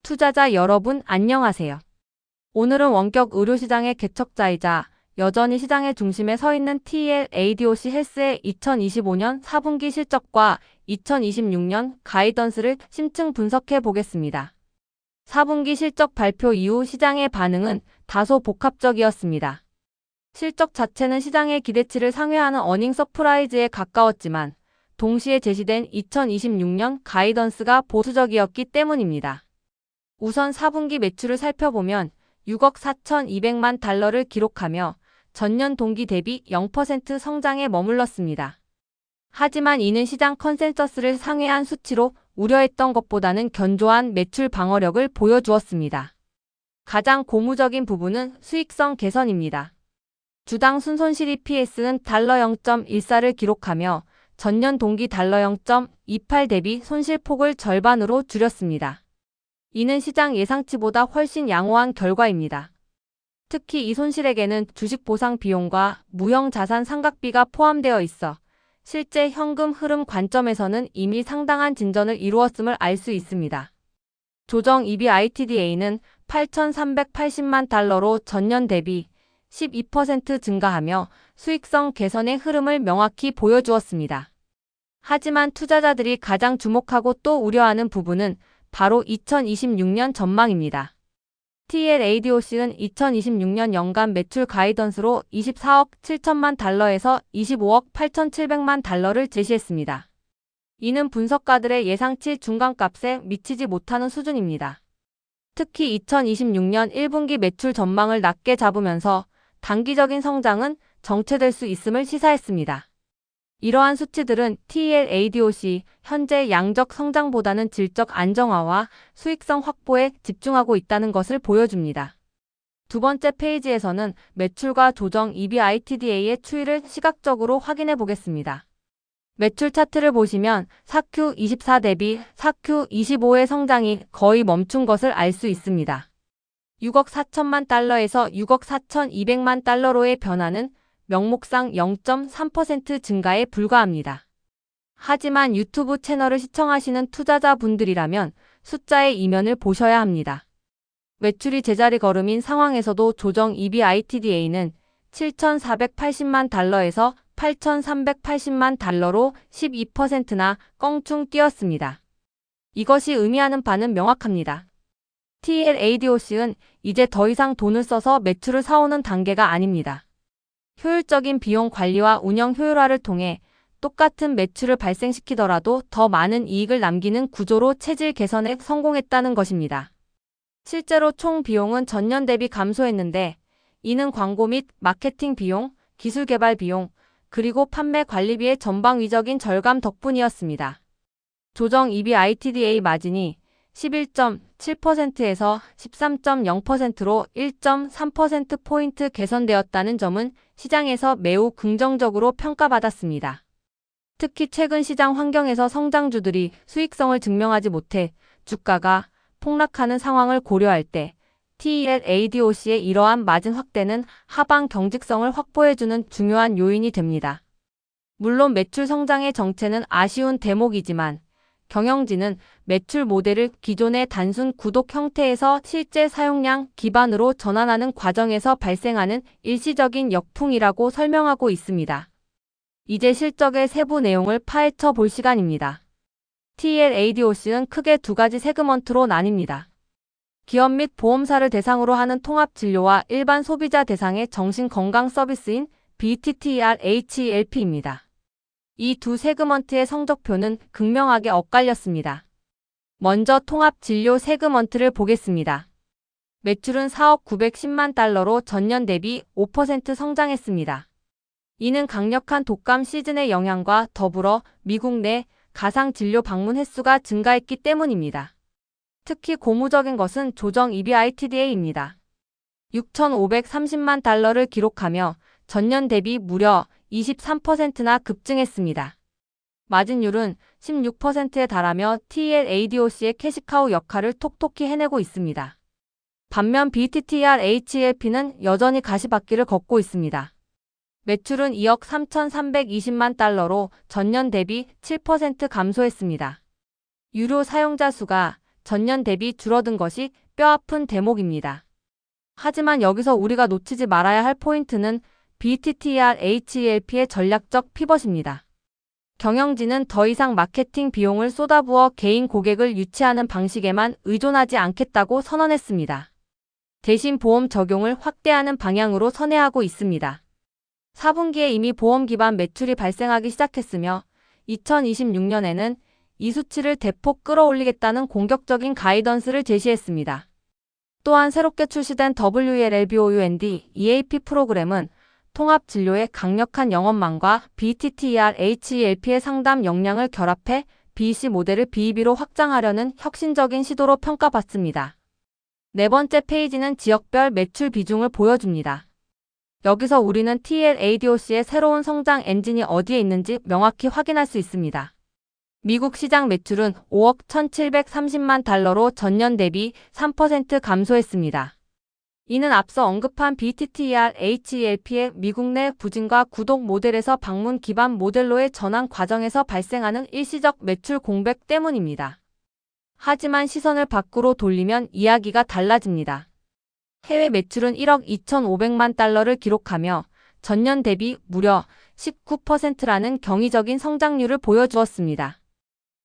투자자 여러분 안녕하세요. 오늘은 원격 의료시장의 개척자이자 여전히 시장의 중심에 서 있는 TLADOC 헬스의 2025년 4분기 실적과 2026년 가이던스를 심층 분석해 보겠습니다. 4분기 실적 발표 이후 시장의 반응은 다소 복합적이었습니다. 실적 자체는 시장의 기대치를 상회하는 어닝 서프라이즈에 가까웠지만 동시에 제시된 2026년 가이던스가 보수적이었기 때문입니다. 우선 4분기 매출을 살펴보면 6억 4,200만 달러를 기록하며 전년 동기 대비 0% 성장에 머물렀습니다. 하지만 이는 시장 컨센서스를 상회한 수치로 우려했던 것보다는 견조한 매출 방어력을 보여주었습니다. 가장 고무적인 부분은 수익성 개선입니다. 주당 순손실 EPS는 달러 0.14를 기록하며 전년 동기 달러 0.28 대비 손실폭을 절반으로 줄였습니다. 이는 시장 예상치보다 훨씬 양호한 결과입니다. 특히 이 손실에게는 주식 보상 비용과 무형 자산 상각비가 포함되어 있어 실제 현금 흐름 관점에서는 이미 상당한 진전을 이루었음을 알 수 있습니다. 조정 EBITDA는 8,380만 달러로 전년 대비 12% 증가하며 수익성 개선의 흐름을 명확히 보여주었습니다. 하지만 투자자들이 가장 주목하고 또 우려하는 부분은 바로 2026년 전망입니다. TLADOC는 2026년 연간 매출 가이던스로 24억 7천만 달러에서 25억 8,700만 달러를 제시했습니다. 이는 분석가들의 예상치 중간값에 미치지 못하는 수준입니다. 특히 2026년 1분기 매출 전망을 낮게 잡으면서 단기적인 성장은 정체될 수 있음을 시사했습니다. 이러한 수치들은 TLADOC 현재 양적 성장보다는 질적 안정화와 수익성 확보에 집중하고 있다는 것을 보여줍니다. 두 번째 페이지에서는 매출과 조정 EBITDA의 추이를 시각적으로 확인해 보겠습니다. 매출 차트를 보시면 4Q 24 대비 4Q 25의 성장이 거의 멈춘 것을 알 수 있습니다. 6억 4천만 달러에서 6억 4,200만 달러로의 변화는 명목상 0.3% 증가에 불과합니다. 하지만 유튜브 채널을 시청하시는 투자자분들이라면 숫자의 이면을 보셔야 합니다. 매출이 제자리 걸음인 상황에서도 조정 EBITDA는 7,480만 달러에서 8,380만 달러로 12%나 껑충 뛰었습니다. 이것이 의미하는 바는 명확합니다. TLADOC는 이제 더 이상 돈을 써서 매출을 사오는 단계가 아닙니다. 효율적인 비용 관리와 운영 효율화를 통해 똑같은 매출을 발생시키더라도 더 많은 이익을 남기는 구조로 체질 개선에 성공했다는 것입니다. 실제로 총 비용은 전년 대비 감소했는데 이는 광고 및 마케팅 비용, 기술 개발 비용, 그리고 판매 관리비의 전방위적인 절감 덕분이었습니다. 조정 EBITDA 마진이 11.7%에서 13.0%로 1.3%포인트 개선되었다는 점은 시장에서 매우 긍정적으로 평가받았습니다. 특히 최근 시장 환경에서 성장주들이 수익성을 증명하지 못해 주가가 폭락하는 상황을 고려할 때 TLADOC의 이러한 마진 확대는 하방 경직성을 확보해주는 중요한 요인이 됩니다. 물론 매출 성장의 정체는 아쉬운 대목이지만 경영진은 매출 모델을 기존의 단순 구독 형태에서 실제 사용량 기반으로 전환하는 과정에서 발생하는 일시적인 역풍이라고 설명하고 있습니다. 이제 실적의 세부 내용을 파헤쳐 볼 시간입니다. TLADOC는 크게 두 가지 세그먼트로 나뉩니다. 기업 및 보험사를 대상으로 하는 통합진료와 일반 소비자 대상의 정신건강 서비스인 BTTR-HELP입니다. 이 두 세그먼트의 성적표는 극명하게 엇갈렸습니다. 먼저 통합진료 세그먼트를 보겠습니다. 매출은 4억 910만 달러로 전년 대비 5% 성장했습니다. 이는 강력한 독감 시즌의 영향과 더불어 미국 내 가상진료 방문 횟수가 증가했기 때문입니다. 특히 고무적인 것은 조정 EBITDA입니다. 6,530만 달러를 기록하며 전년 대비 무려 23%나 급증했습니다. 마진율은 16%에 달하며 TLADOC의 캐시카우 역할을 톡톡히 해내고 있습니다. 반면 BTTR-HELP는 여전히 가시밭길을 걷고 있습니다. 매출은 2억 3,320만 달러로 전년 대비 7% 감소했습니다. 유료 사용자 수가 전년 대비 줄어든 것이 뼈아픈 대목입니다. 하지만 여기서 우리가 놓치지 말아야 할 포인트는 BTTR-HELP의 전략적 피벗입니다. 경영진은 더 이상 마케팅 비용을 쏟아부어 개인 고객을 유치하는 방식에만 의존하지 않겠다고 선언했습니다. 대신 보험 적용을 확대하는 방향으로 선회하고 있습니다. 4분기에 이미 보험 기반 매출이 발생하기 시작했으며 2026년에는 이 수치를 대폭 끌어올리겠다는 공격적인 가이던스를 제시했습니다. 또한 새롭게 출시된 WLBOUND EAP 프로그램은 통합 진료의 강력한 영업망과 BTTR-HELP의 상담 역량을 결합해 BC 모델을 BEB로 확장하려는 혁신적인 시도로 평가받습니다. 네 번째 페이지는 지역별 매출 비중을 보여줍니다. 여기서 우리는 TLADOC의 새로운 성장 엔진이 어디에 있는지 명확히 확인할 수 있습니다. 미국 시장 매출은 5억 1,730만 달러로 전년 대비 3% 감소했습니다. 이는 앞서 언급한 BTTR-HELP의 미국 내 부진과 구독 모델에서 방문 기반 모델로의 전환 과정에서 발생하는 일시적 매출 공백 때문입니다. 하지만 시선을 밖으로 돌리면 이야기가 달라집니다. 해외 매출은 1억 2,500만 달러를 기록하며 전년 대비 무려 19%라는 경이적인 성장률을 보여주었습니다.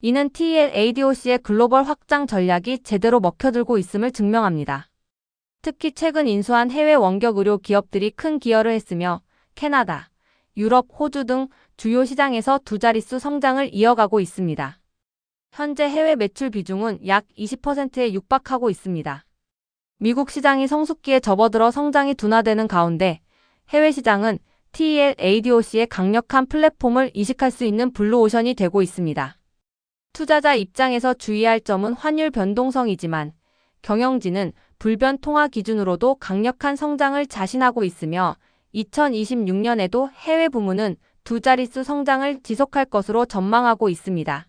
이는 TLADOC의 글로벌 확장 전략이 제대로 먹혀들고 있음을 증명합니다. 특히 최근 인수한 해외 원격 의료 기업들이 큰 기여를 했으며 캐나다, 유럽, 호주 등 주요 시장에서 두 자릿수 성장을 이어가고 있습니다. 현재 해외 매출 비중은 약 20%에 육박하고 있습니다. 미국 시장이 성숙기에 접어들어 성장이 둔화되는 가운데 해외 시장은 TLADOC의 강력한 플랫폼을 이식할 수 있는 블루오션이 되고 있습니다. 투자자 입장에서 주의할 점은 환율 변동성이지만 경영진은 불변 통화 기준으로도 강력한 성장을 자신하고 있으며 2026년에도 해외 부문은 두 자릿수 성장을 지속할 것으로 전망하고 있습니다.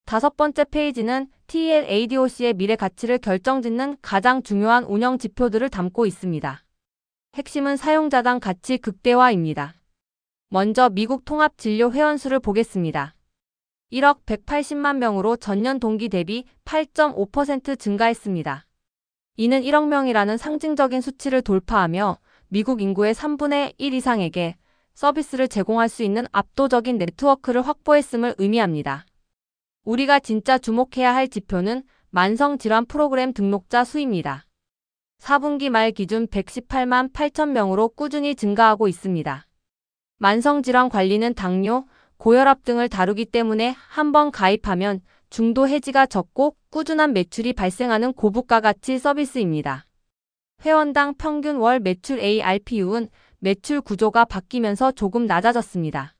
다섯 번째 페이지는 TLADOC의 미래 가치를 결정짓는 가장 중요한 운영 지표들을 담고 있습니다. 핵심은 사용자당 가치 극대화입니다. 먼저 미국 통합 진료 회원수를 보겠습니다. 1억 180만 명으로 전년 동기 대비 8.5% 증가했습니다. 이는 1억 명이라는 상징적인 수치를 돌파하며 미국 인구의 3분의 1 이상에게 서비스를 제공할 수 있는 압도적인 네트워크를 확보했음을 의미합니다. 우리가 진짜 주목해야 할 지표는 만성질환 프로그램 등록자 수입니다. 4분기 말 기준 118만 8천 명으로 꾸준히 증가하고 있습니다. 만성질환 관리는 당뇨, 고혈압 등을 다루기 때문에 한번 가입하면 중도 해지가 적고 꾸준한 매출이 발생하는 고부가 가치 서비스입니다. 회원당 평균 월 매출 ARPU는 매출 구조가 바뀌면서 조금 낮아졌습니다.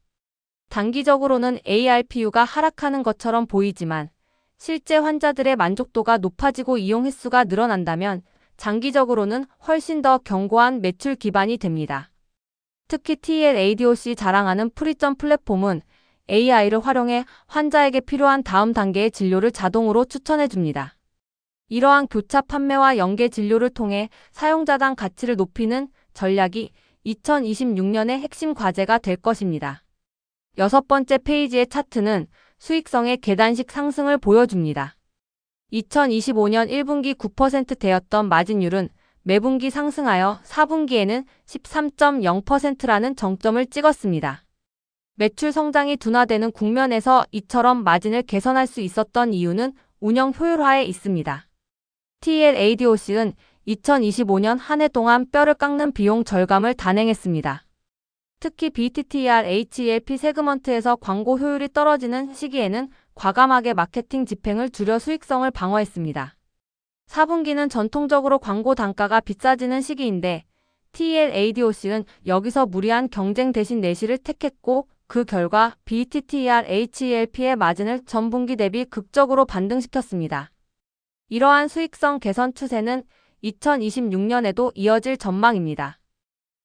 단기적으로는 ARPU가 하락하는 것처럼 보이지만 실제 환자들의 만족도가 높아지고 이용 횟수가 늘어난다면 장기적으로는 훨씬 더 견고한 매출 기반이 됩니다. 특히 TLADOC 자랑하는 프리점 플랫폼은 AI를 활용해 환자에게 필요한 다음 단계의 진료를 자동으로 추천해줍니다. 이러한 교차 판매와 연계 진료를 통해 사용자당 가치를 높이는 전략이 2026년의 핵심 과제가 될 것입니다. 여섯 번째 페이지의 차트는 수익성의 계단식 상승을 보여줍니다. 2025년 1분기 9%대였던 마진율은 매분기 상승하여 4분기에는 13.0%라는 정점을 찍었습니다. 매출 성장이 둔화되는 국면에서 이처럼 마진을 개선할 수 있었던 이유는 운영 효율화에 있습니다. TLADOC는 2025년 한 해 동안 뼈를 깎는 비용 절감을 단행했습니다. 특히 BTTR-HELP 세그먼트에서 광고 효율이 떨어지는 시기에는 과감하게 마케팅 집행을 줄여 수익성을 방어했습니다. 4분기는 전통적으로 광고 단가가 비싸지는 시기인데 TLADOC는 여기서 무리한 경쟁 대신 내실을 택했고 그 결과 BTTR-HELP의 마진을 전분기 대비 극적으로 반등시켰습니다. 이러한 수익성 개선 추세는 2026년에도 이어질 전망입니다.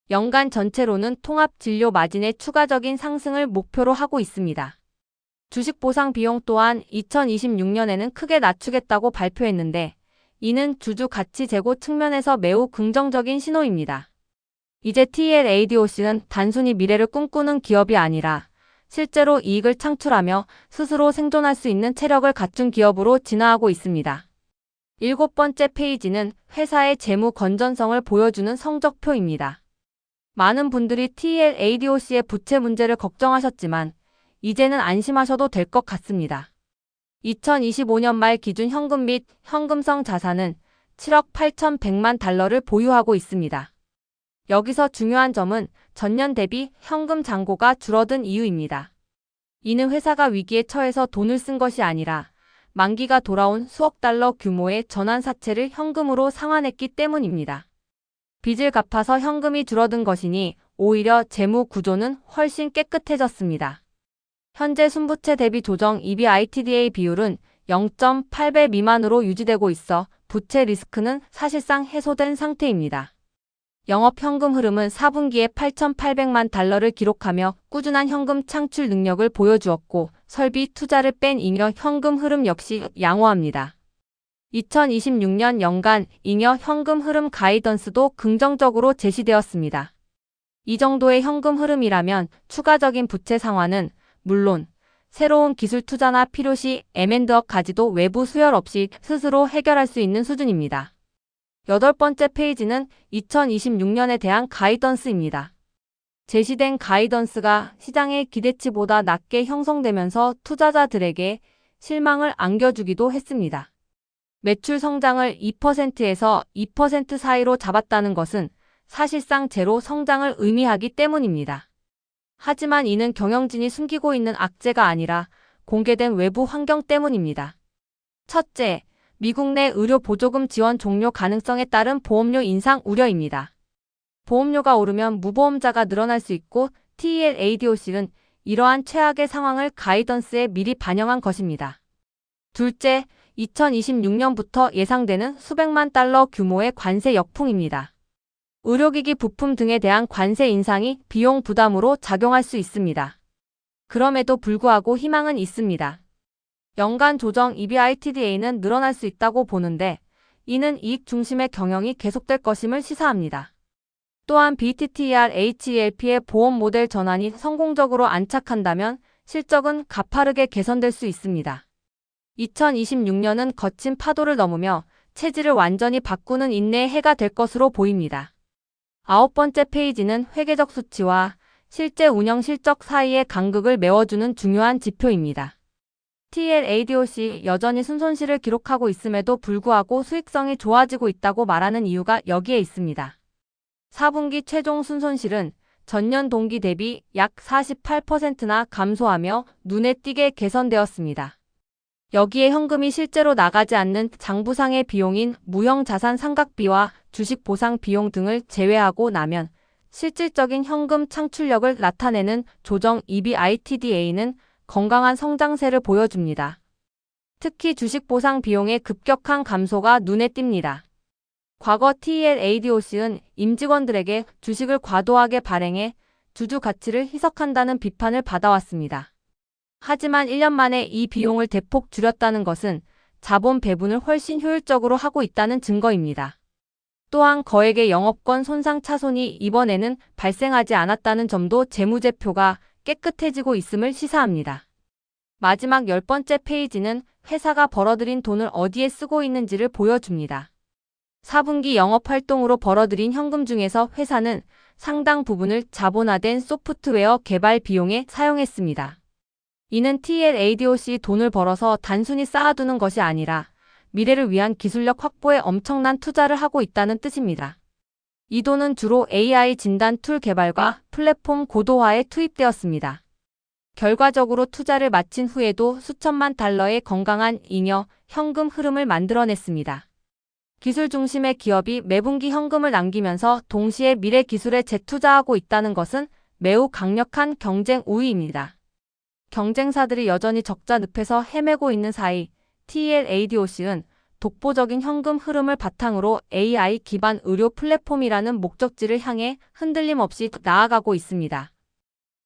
연간 전체로는 통합 진료 마진의 추가적인 상승을 목표로 하고 있습니다. 주식 보상 비용 또한 2026년에는 크게 낮추겠다고 발표했는데 이는 주주 가치 제고 측면에서 매우 긍정적인 신호입니다. 이제 TLADOC는 단순히 미래를 꿈꾸는 기업이 아니라 실제로 이익을 창출하며 스스로 생존할 수 있는 체력을 갖춘 기업으로 진화하고 있습니다. 7번째 페이지는 회사의 재무 건전성을 보여주는 성적표입니다. 많은 분들이 TLADOC의 부채 문제를 걱정하셨지만 이제는 안심하셔도 될 것 같습니다. 2025년 말 기준 현금 및 현금성 자산은 7억 8,100만 달러를 보유하고 있습니다. 여기서 중요한 점은 전년 대비 현금 잔고가 줄어든 이유입니다. 이는 회사가 위기에 처해서 돈을 쓴 것이 아니라 만기가 돌아온 수억 달러 규모의 전환사채를 현금으로 상환했기 때문입니다. 빚을 갚아서 현금이 줄어든 것이니 오히려 재무 구조는 훨씬 깨끗해졌습니다. 현재 순부채 대비 조정 EBITDA 비율은 0.8배 미만으로 유지되고 있어 부채 리스크는 사실상 해소된 상태입니다. 영업 현금 흐름은 4분기에 8,800만 달러를 기록하며 꾸준한 현금 창출 능력을 보여주었고 설비 투자를 뺀 잉여 현금 흐름 역시 양호합니다. 2026년 연간 잉여 현금 흐름 가이던스도 긍정적으로 제시되었습니다. 이 정도의 현금 흐름이라면 추가적인 부채 상환은 물론 새로운 기술 투자나 필요시 M&A까지도 외부 수혈 없이 스스로 해결할 수 있는 수준입니다. 8번째 페이지는 2026년에 대한 가이던스입니다. 제시된 가이던스가 시장의 기대치보다 낮게 형성되면서 투자자들에게 실망을 안겨주기도 했습니다. 매출 성장을 2%에서 2% 사이로 잡았다는 것은 사실상 제로 성장을 의미하기 때문입니다. 하지만 이는 경영진이 숨기고 있는 악재가 아니라 공개된 외부 환경 때문입니다. 첫째, 미국 내 의료 보조금 지원 종료 가능성에 따른 보험료 인상 우려입니다. 보험료가 오르면 무보험자가 늘어날 수 있고 TLADOC는 이러한 최악의 상황을 가이던스에 미리 반영한 것입니다. 둘째, 2026년부터 예상되는 수백만 달러 규모의 관세 역풍입니다. 의료기기 부품 등에 대한 관세 인상이 비용 부담으로 작용할 수 있습니다. 그럼에도 불구하고 희망은 있습니다. 연간 조정 EBITDA는 늘어날 수 있다고 보는데 이는 이익 중심의 경영이 계속될 것임을 시사합니다. 또한 BTTR HELP의 보험 모델 전환이 성공적으로 안착한다면 실적은 가파르게 개선될 수 있습니다. 2026년은 거친 파도를 넘으며 체질을 완전히 바꾸는 인내의 해가 될 것으로 보입니다. 9번째 페이지는 회계적 수치와 실제 운영 실적 사이의 간극을 메워주는 중요한 지표입니다. TLADOC 여전히 순손실을 기록하고 있음에도 불구하고 수익성이 좋아지고 있다고 말하는 이유가 여기에 있습니다. 4분기 최종 순손실은 전년 동기 대비 약 48%나 감소하며 눈에 띄게 개선되었습니다. 여기에 현금이 실제로 나가지 않는 장부상의 비용인 무형자산 상각비와 주식 보상 비용 등을 제외하고 나면 실질적인 현금 창출력을 나타내는 조정 EBITDA는 건강한 성장세를 보여줍니다. 특히 주식 보상 비용의 급격한 감소가 눈에 띕니다. 과거 TLADOC는 임직원들에게 주식을 과도하게 발행해 주주 가치를 희석한다는 비판을 받아왔습니다. 하지만 1년 만에 이 비용을 대폭 줄였다는 것은 자본 배분을 훨씬 효율적으로 하고 있다는 증거입니다. 또한 거액의 영업권 손상 차손이 이번에는 발생하지 않았다는 점도 재무제표가 깨끗해지고 있음을 시사합니다. 마지막 10번째 페이지는 회사가 벌어들인 돈을 어디에 쓰고 있는지를 보여줍니다. 4분기 영업활동으로 벌어들인 현금 중에서 회사는 상당 부분을 자본화된 소프트웨어 개발 비용에 사용했습니다. 이는 TLADOC 돈을 벌어서 단순히 쌓아두는 것이 아니라 미래를 위한 기술력 확보에 엄청난 투자를 하고 있다는 뜻입니다. 이 돈은 주로 AI 진단 툴 개발과 플랫폼 고도화에 투입되었습니다. 결과적으로 투자를 마친 후에도 수천만 달러의 건강한 잉여 현금 흐름을 만들어냈습니다. 기술 중심의 기업이 매분기 현금을 남기면서 동시에 미래 기술에 재투자하고 있다는 것은 매우 강력한 경쟁 우위입니다. 경쟁사들이 여전히 적자 늪에서 헤매고 있는 사이 TLADOC는 독보적인 현금 흐름을 바탕으로 AI 기반 의료 플랫폼이라는 목적지를 향해 흔들림 없이 나아가고 있습니다.